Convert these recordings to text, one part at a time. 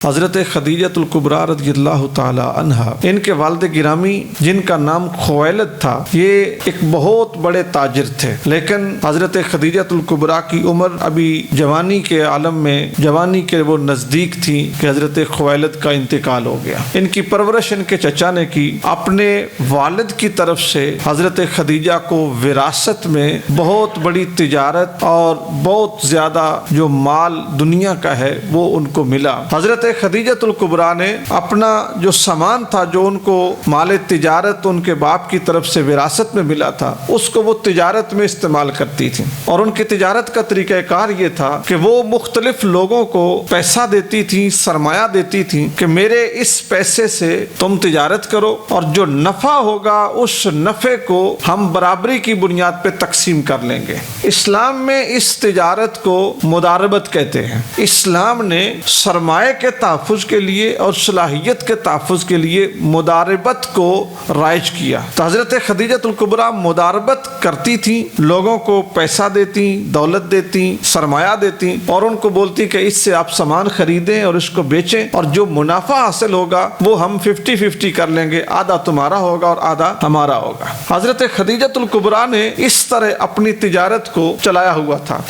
حضرت خدیجۃ الکبریٰ رضی اللہ تعالی عنہا، ان کے والد گرامی جن کا نام خویلد تھا، یہ ایک بہت بڑے تاجر تھے، لیکن حضرت خدیجۃ الکبریٰ کی عمر ابھی جوانی کے عالم میں، جوانی کے وہ نزدیک تھی کہ حضرت خویلد کا انتقال ہو گیا۔ ان کی پرورش ان کے چچا نے کی۔ اپنے والد کی طرف سے حضرت خدیجہ کو وراثت میں بہت بڑی تجارت اور بہت زیادہ جو مال دنیا کا ہے وہ ان کو ملا۔ حضرت خدیجۃ الکبریٰ نے اپنا جو سامان تھا، جو ان کو مال تجارت ان کے باپ کی طرف سے وراثت میں ملا تھا، اس کو وہ تجارت میں استعمال کرتی تھی، اور ان کی تجارت کا طریقہ کار یہ تھا کہ وہ مختلف لوگوں کو پیسہ دیتی تھی، سرمایہ دیتی تھی کہ میرے اس پیسے سے تم تجارت کرو، اور جو نفع ہوگا اس نفع کو ہم برابری کی بنیاد پہ تقسیم کر لیں گے۔ اسلام میں اس تجارت کو مداربت کہتے ہیں۔ اسلام نے سرمایہ کے تحفظ کے لیے اور صلاحیت کے تحفظ کے لیے مداربت کو رائج کیا۔ تو حضرت خدیجۃ الکبریٰ مداربت کرتی تھی، لوگوں کو پیسہ دیتی، دولت دیتی، سرمایہ دیتی، اور ان کو بولتی کہ اس سے آپ سامان خریدیں اور اس کو بیچیں، اور جو منافع حاصل ہوگا وہ ہم 50-50 کر لیں گے، آدھا تمہارا ہوگا اور آدھا ہمارا ہوگا۔ حضرت خدیجۃ الکبریٰ نے اس طرح اپنی تجارت کو چلایا ہوا تھا۔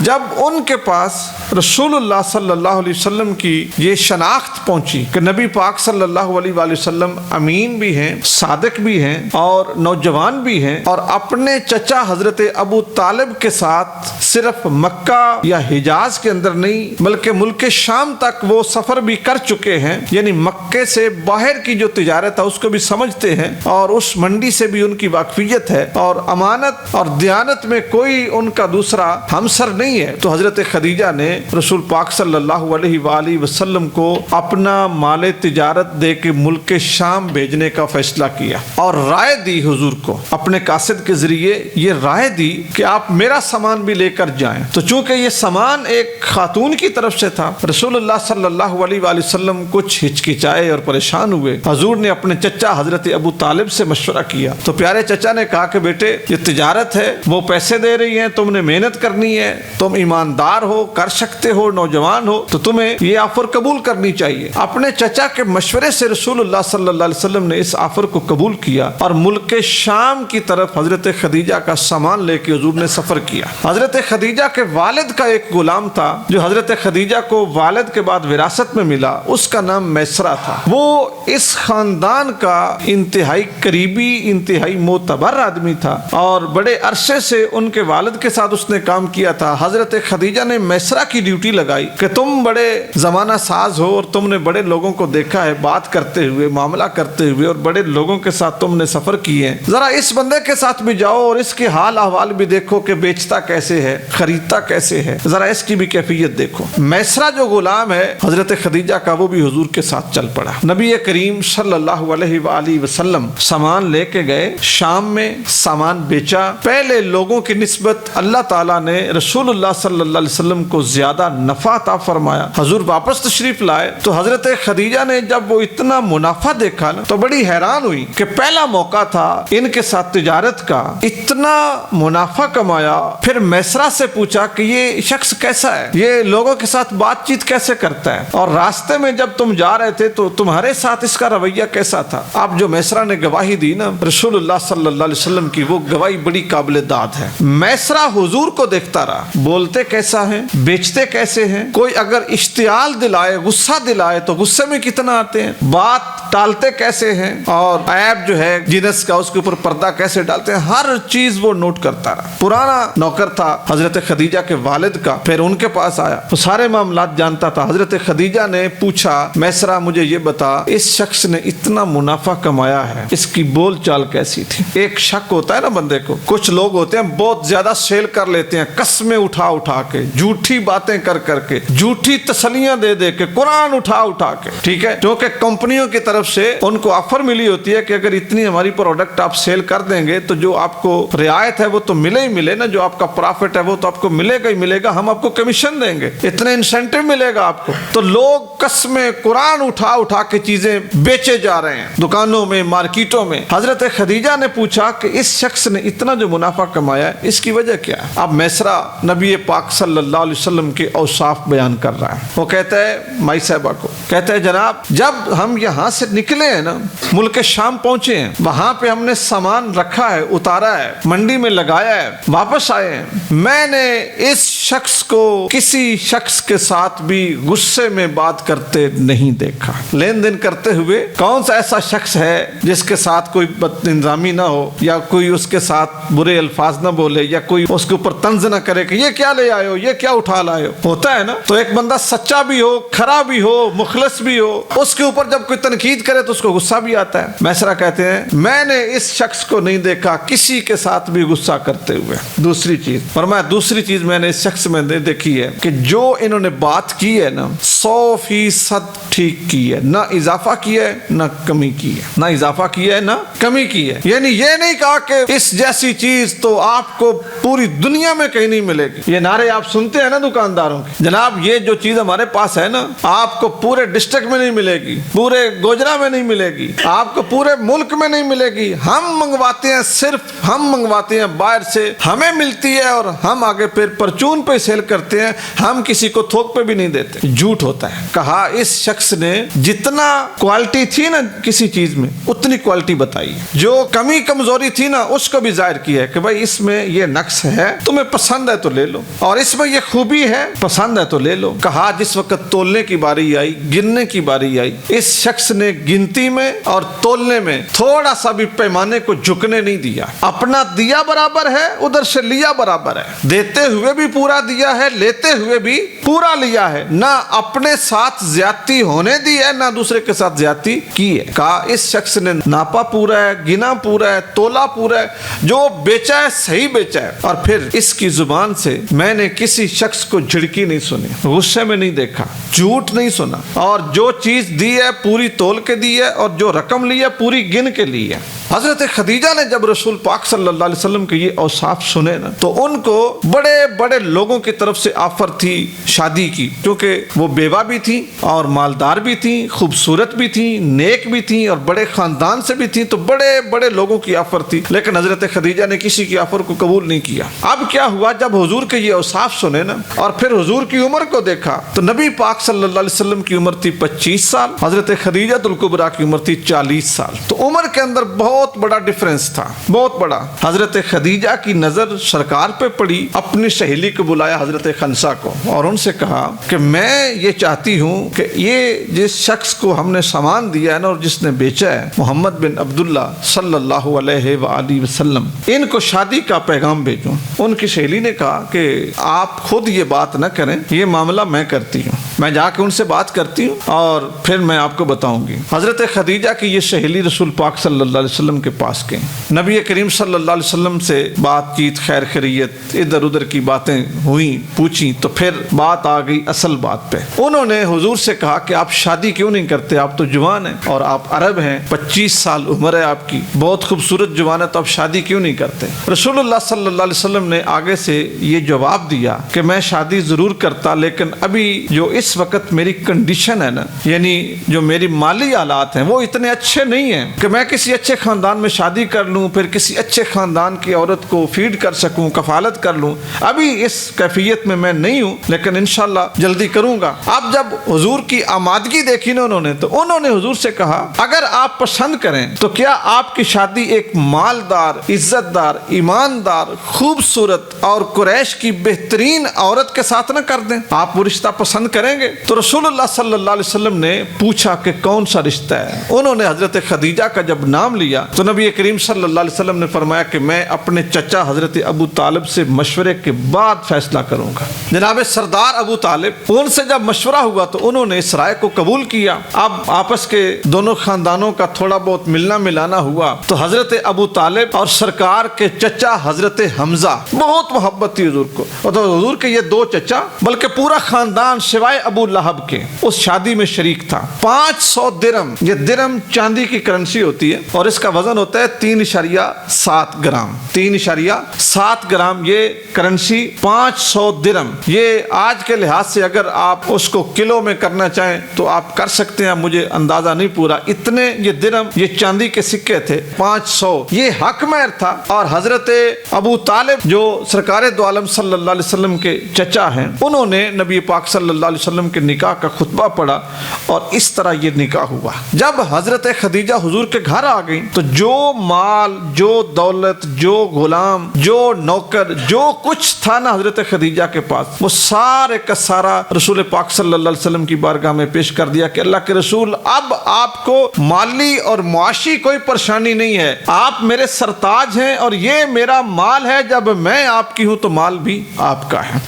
جب ان کے پاس رسول اللہ صلی اللہ علیہ وسلم کی یہ شناخت پہنچی کہ نبی پاک صلی اللہ علیہ وآلہ وسلم امین بھی ہیں، صادق بھی ہیں اور نوجوان بھی ہیں، اور اپنے چچا حضرت ابو طالب کے ساتھ صرف مکہ یا حجاز کے اندر نہیں بلکہ ملک شام تک وہ سفر بھی کر چکے ہیں، یعنی مکے سے باہر کی جو تجارت ہے اس کو بھی سمجھتے ہیں، اور اس منڈی سے بھی ان کی واقفیت ہے، اور امانت اور دیانت میں کوئی ان کا دوسرا ہمسر نہیں ہے۔ تو حضرت خدیجہ نے رسول پاک صلی اللہ علیہ وآلہ وسلم کو اپنا مال تجارت دے کے ملک شام بھیجنے کا فیصلہ کیا، اور رائے دی حضور کو، اپنے قاصد کے ذریعے یہ رائے دی کہ آپ میرا سامان بھی لے کر جائیں۔ تو چونکہ یہ سامان ایک خاتون کی طرف سے تھا، رسول اللہ صلی اللہ علیہ وآلہ وسلم کچھ ہچکچائے اور پریشان ہوئے۔ حضور نے اپنے چچا حضرت ابو طالب سے مشورہ کیا، تو پیارے چچا نے کہا کہ بیٹے یہ تجارت ہے، وہ پیسے دے رہی ہیں، تم نے محنت کرنی ہے، تم ایماندار ہو، کر سکتے ہو، نوجوان ہو، تو تمہیں یہ آفر قبول کرنی چاہیے۔ اپنے چچا کے مشورے سے رسول اللہ صلی اللہ علیہ وسلم نے اس آفر کو قبول کیا، اور ملک شام کی طرف حضرت خدیجہ کا سامان لے کے حضور نے سفر کیا۔ حضرت خدیجہ کے والد کا ایک غلام تھا جو حضرت خدیجہ کو والد کے بعد وراثت میں ملا، اس کا نام میسرہ تھا۔ وہ اس خاندان کا انتہائی قریبی، انتہائی معتبر آدمی تھا، اور بڑے عرصے سے ان کے والد کے ساتھ اس نے کام کیا تھا۔ حضرت خدیجہ نے میسرہ کی ڈیوٹی لگائی کہ تم بڑے زمانہ ساز ہو، اور تم نے بڑے لوگوں کو دیکھا ہے بات کرتے ہوئے، معاملہ کرتے ہوئے، اور بڑے لوگوں کے ساتھ تم نے سفر کیے ہیں، ذرا اس بندے کے ساتھ بھی جاؤ اور اس کے حال احوال بھی دیکھو کہ بیچتا کیسے ہے، خریدتا کیسے ہے، ذرا اس کی بھی کیفیت دیکھو۔ میسرہ جو غلام ہے حضرت خدیجہ کا، وہ بھی حضور کے ساتھ چل پڑا۔ نبی کریم صلی اللہ علیہ وآلہ وسلم سامان لے کے گئے، شام میں سامان بیچا۔ پہلے لوگوں کی نسبت اللہ تعالیٰ نے رسول اللہ صلی اللہ علیہ وسلم کو زیادہ نفع عطا فرمایا۔ حضور واپس تشریف لائے تو حضرت خدیجہ نے جب وہ اتنا منافع دیکھا نا تو بڑی حیران ہوئی کہ پہلا موقع تھا ان کے ساتھ تجارت کا، اتنا منافع کمایا۔ پھر میسرہ سے پوچھا کہ یہ شخص کیسا ہے، یہ لوگوں کے ساتھ بات چیت کیسے کرتا ہے، اور راستے میں جب تم جا رہے تھے تو تمہارے ساتھ اس کا رویہ کیسا تھا۔ اب جو میسرہ نے گواہی دی نا رسول اللہ صلی اللہ علیہ وسلم کی، وہ گواہی بڑی قابل داد ہے۔ میسرہ حضور کو دیکھتا رہا، بولتے کیسا ہے، بیچتے کیسے ہیں، کوئی اگر اشتعال دلائے، غصہ دلائے تو غصے میں کتنا آتے ہیں، بات ٹالتے کیسے ہیں، اور عیب جو ہے جنس کا اس کے اوپر پردہ کیسے ڈالتے ہیں، ہر چیز وہ نوٹ کرتا رہا۔ پرانا نوکر تھا حضرت خدیجہ کے والد کا، پھر ان کے پاس آیا، وہ سارے معاملات جانتا تھا۔ حضرت خدیجہ نے پوچھا میسرہ مجھے یہ بتا، اس شخص نے اتنا منافع کمایا ہے، اس کی بول چال کیسی تھی۔ ایک شک ہوتا ہے نا بندے کو، کچھ لوگ ہوتے ہیں بہت زیادہ سیل کر لیتے ہیں، قسمیں اٹھا اٹھا کے، جھوٹی باتیں کر کر کے، جھوٹی تسلیاں دے دے کے، قرآن اٹھا اٹھا کے، ٹھیک ہے، کیونکہ کمپنیوں کی طرف سے ان کو آفر ملی ہوتی ہے کہ اگر اتنی ہماری پروڈکٹ آپ سیل کر دیں گے تو جو آپ کو رعایت ہے وہ تو ملے ہی ملے نا، جو آپ کا پرافٹ ہے وہ تو آپ کو ملے گا ہی ملے گا، ہم آپ کو کمیشن دیں گے، اتنے انسینٹیو ملے گا آپ کو۔ تو لوگ قسمیں قرآن اٹھا اٹھا کے چیزیں بیچے جا رہے ہیں دکانوں میں، مارکیٹوں میں۔ حضرت خدیجہ نے پوچھا کہ اس شخص نے اتنا جو منافع کمایا ہے اس کی وجہ کیا ہے؟ اب میسرہ نبی پاک صلی اللہ علیہ وسلم کے اوصاف بیان کر رہا ہے۔ وہ کہتا ہے مائی صاحبہ کو، کہتے ہیں جناب جب ہم یہاں سے نکلے ہیں نا، ملک شام پہنچے ہیں، وہاں پہ ہم نے سامان رکھا ہے، اتارا ہے، منڈی میں لگایا ہے، واپس آئے ہیں، میں نے اس شخص کو کسی شخص کے ساتھ بھی غصے میں بات کرتے نہیں دیکھا۔ لین دین کرتے ہوئے کون سا ایسا شخص ہے جس کے ساتھ کوئی بد نظامی نہ ہو، یا کوئی اس کے ساتھ برے الفاظ نہ بولے، یا کوئی اس کے اوپر طنز نہ کرے کہ یہ کیا لے آئے ہو، یہ کیا اٹھا لائے ہو؟ ہوتا ہے نا۔ تو ایک بندہ سچا بھی ہو، کھرا بھی ہو، مخلص بھی ہو، اس کے اوپر جب کوئی تنقید کرے تو اس کو غصہ بھی آتا ہے۔ میسرہ کہتے ہیں میں نے اس شخص کو نہیں دیکھا کسی کے ساتھ بھی غصہ کرتے ہوئے۔ دوسری چیز فرمایا، دوسری چیز میں نے اس شخص میں دیکھی ہے کہ جو انہوں نے بات کی ہے نا 100% ٹھیک کی ہے، نہ اضافہ کیا ہے نہ کمی کی ہے، نہ اضافہ کیا ہے نہ کمی کی ہے۔ یعنی یہ نہیں کہا کہ اس جیسی چیز تو آپ کو پوری دنیا میں کہیں نہیں ملے گی۔ یہ نعرے آپ سنتے ہیں نا دکانداروں کے، جناب یہ جو چیز ہمارے پاس ہے نا آپ کو پورے ڈسٹرکٹ میں نہیں ملے گی، پورے گوجرا میں نہیں ملے گی، آپ کو پورے ملک میں نہیں ملے گی۔ ہم منگواتے ہیں، صرف ہم منگواتے ہیں باہر سے، ہمیں ملتی ہے اور ہم آگے پھر پرچون پہ سیل کرتے ہیں، ہم کسی کو تھوک پہ بھی نہیں دیتے۔ جھوٹ ہوتا ہے۔ کہا اس شخص نے جتنا کوالٹی تھی نا کسی چیز میں اتنی کوالٹی بتائی، جو کمی کمزوری تھی نا اس کو بھی ظاہر کیا ہے کہ بھائی اس میں یہ نقص ہے، تمہیں پسند ہے تو لے لو، اور اس میں یہ خوبی ہے، پسند ہے تو لے لو۔ کہا جس وقت تولنے کی باری آئی، گننے کی باری آئی، اس شخص نے گنتی میں اور تولنے میں تھوڑا سا بھی پیمانے کو جھکنے نہیں دیا۔ اپنا دیا برابر ہے، ادھر سے لیا برابر ہے، دیتے ہوئے بھی پورا دیا ہے، لیتے ہوئے بھی پورا لیا ہے، نہ اپنے ساتھ زیادتی ہونے دی ہے نہ دوسرے کے ساتھ زیادتی کی ہے۔ کہا اس شخص نے ناپا پورا ہے، گنا پورا ہے، تولا پورا ہے، جو بیچا ہے صحیح بیچا ہے۔ اور پھر اس کی زبان سے میں نے کسی شخص کو جھڑکی نہیں سنی، غصے میں نہیں دیکھا، جھوٹ نہیں سنا، اور جو چیز دی ہے پوری تول کے دی ہے، اور جو رقم لی ہے پوری گن کے لی ہے۔ حضرت خدیجہ نے جب رسول پاک صلی اللہ علیہ وسلم کے یہ اوصاف سنے نا تو ان کو بڑے بڑے لوگوں کی طرف سے آفر تھی شادی کی، کیونکہ وہ بیوہ بھی تھی اور مالدار بھی تھی، خوبصورت بھی تھی، نیک بھی تھی، اور بڑے خاندان سے بھی تھی، تو بڑے بڑے لوگوں کی آفر تھی، لیکن حضرت خدیجہ نے کسی کی آفر کو قبول نہیں کیا۔ اب کیا ہوا، جب حضور کے یہ اوصاف سنے نا اور پھر حضور کی عمر کو دیکھا تو نبی پاک صلی اللہ علیہ وسلم کی عمر تھی 25 سال، حضرت خدیجہ الکبریٰ کی عمر تھی 40 سال، تو عمر کے اندر بہت بڑا ڈفرنس تھا، بہت بڑا۔ حضرت خدیجہ کی نظر سرکار پہ پڑی، اپنی سہیلی کو بلایا حضرت خنسا کو اور ان سے کہا کہ میں یہ چاہتی ہوں کہ یہ جس شخص کو ہم نے سامان دیا ہے نا اور جس نے بیچا ہے، محمد بن عبداللہ صلی اللہ علیہ وآلہ وسلم، ان کو شادی کا پیغام بھیجوں۔ ان کی سہیلی نے کہا کہ آپ خود یہ بات نہ کریں، یہ معاملہ میں کرتی ہوں، میں جا کے ان سے بات کرتی ہوں اور پھر میں آپ کو بتاؤں گی۔ حضرت خدیجہ کی یہ سہیلی رسول پاک صلی اللہ علیہ وسلم کے پاس گئیں، نبی کریم صلی اللہ علیہ وسلم سے بات چیت، خیر خیریت، ادھر ادھر کی باتیں ہوئیں، پوچھیں، تو پھر بات آ گئی اصل بات پہ۔ انہوں نے حضور سے کہا کہ آپ شادی کیوں نہیں کرتے، آپ تو جوان ہیں اور آپ عرب ہیں، 25 سال عمر ہے آپ کی، بہت خوبصورت جوان ہے، تو آپ شادی کیوں نہیں کرتے؟ رسول اللہ صلی اللہ علیہ وسلم نے آگے سے یہ جواب دیا کہ میں شادی ضرور کرتا، لیکن ابھی جو اس وقت میری کنڈیشن ہے نا، یعنی جو میری مالی حالات ہیں وہ اتنے اچھے نہیں ہیں کہ میں کسی اچھے خاندان میں شادی کر لوں، پھر کسی اچھے خاندان کی عورت کو فیڈ کر سکوں، کفالت کر لوں، ابھی اس کیفیت میں نہیں ہوں، لیکن انشاءاللہ جلدی کروں گا۔ اب جب حضور کی آمادگی دیکھی نا انہوں نے، تو انہوں نے حضور سے کہا اگر آپ پسند کریں تو کیا آپ کی شادی ایک مالدار، عزت دار، ایماندار، خوبصورت اور قریش کی بہترین عورت کے ساتھ نہ کر دیں؟ آپ وہ رشتہ پسند کریں گے؟ تو رسول اللہ صلی اللہ علیہ وسلم نے پوچھا کہ کون سا رشتہ ہے؟ انہوں نے حضرت خدیجہ کا جب نام لیا تو نبی کریم صلی اللہ علیہ وسلم نے فرمایا کہ میں اپنے چچا حضرت ابو طالب سے مشورے کے بعد فیصلہ کروں گا۔ جناب سردار ابو طالب، ان سے جب مشورہ ہوا تو انہوں نے اس رائے کو قبول کیا۔ اب آپس کے دونوں خاندانوں کا تھوڑا بہت ملنا ملانا ہوا تو حضرت ابو طالب اور سرکار کے چچا حضرت حمزہ، بہت محبت تھی حضور کو، اور تو حضور کے یہ دو چچا بلکہ پورا خاندان سوائے ابو لہب کے اس شادی میں شریک تھا۔ 500 درم، یہ درم چاندی کی کرنسی ہوتی ہے اور اس کا وزن ہوتا ہے 3.7 گرام، 3.7 گرام یہ کرنسی، 500 درم۔ یہ آج کے لحاظ سے اگر آپ اس کو کلو میں کرنا چاہیں تو آپ کر سکتے ہیں، مجھے اندازہ نہیں پورا، اتنے یہ درم، یہ چاندی کے سکے تھے 500، یہ حق مہر تھا۔ اور حضرت ابو طالب جو سرکار دو عالم صلی اللہ علیہ وسلم کے چچا ہیں، انہوں نے نبی پاک صلی اللہ علیہ وسلم وسلم کے نکاح کا خطبہ پڑھا اور اس طرح یہ نکاح ہوا۔ جب حضرت خدیجہ حضور کے گھر آ گئی تو جو مال، جو دولت، جو غلام، جو نوکر، جو کچھ تھا نا حضرت خدیجہ کے پاس، وہ سارے کا سارا رسول پاک صلی اللہ علیہ وسلم کی بارگاہ میں پیش کر دیا کہ اللہ کے رسول، اب آپ کو مالی اور معاشی کوئی پریشانی نہیں ہے، آپ میرے سرتاج ہیں اور یہ میرا مال ہے، جب میں آپ کی ہوں تو مال بھی آپ کا ہے۔